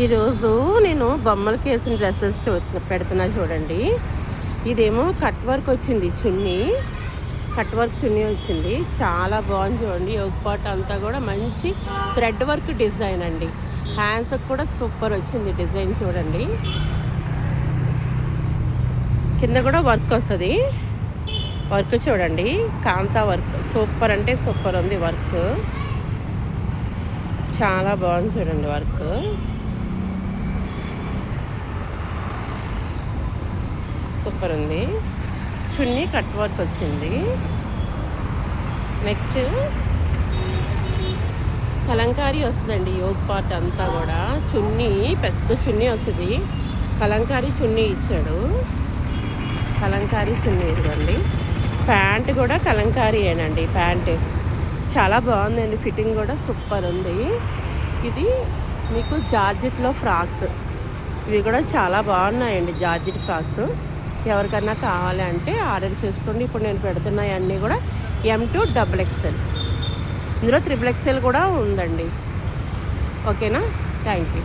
ఈరోజు నేను బొమ్మలకి వేసిన డ్రెస్సెస్ పెడుతున్నా చూడండి. ఇదేమో కట్ వర్క్ వచ్చింది, చున్నీ కట్ వర్క్ చున్నీ వచ్చింది. చాలా బాగుంది చూడండి. యోగ్ పార్ట్ అంతా కూడా మంచి థ్రెడ్ వర్క్ డిజైన్ అండి. హ్యాండ్స్కి కూడా సూపర్ వచ్చింది డిజైన్ చూడండి. కింద కూడా వర్క్ వస్తుంది. వర్క్ చూడండి, కాంతా వర్క్ సూపర్ అంటే సూపర్ ఉంది. వర్క్ చాలా బాగుంది చూడండి. వర్క్ సూపర్ ఉంది. చున్నీ కట్ వర్క్ వచ్చింది. నెక్స్ట్ కలంకారీ వస్తుందండి. యోగ్ పార్ట్ అంతా కూడా చున్నీ పెద్ద చున్నీ వస్తుంది. కలంకారీ చున్నీ ఇచ్చాడు. కలంకారీ చున్నీ ఇదిగోండి. ప్యాంట్ కూడా కలంకారీయేనండి. ప్యాంట్ చాలా బాగుందండి. ఫిట్టింగ్ కూడా సూపర్ ఉంది. ఇది మీకు జార్జెట్లో ఫ్రాక్స్, ఇవి కూడా చాలా బాగున్నాయండి. జార్జెట్ ఫ్రాక్స్ ఎవరికన్నా కావాలి అంటే ఆర్డర్ చేసుకోండి. ఇప్పుడు నేను పెడుతున్నాయన్నీ కూడా M2 XXL, ఇందులో XXL కూడా ఉందండి. ఓకేనా? Thank you.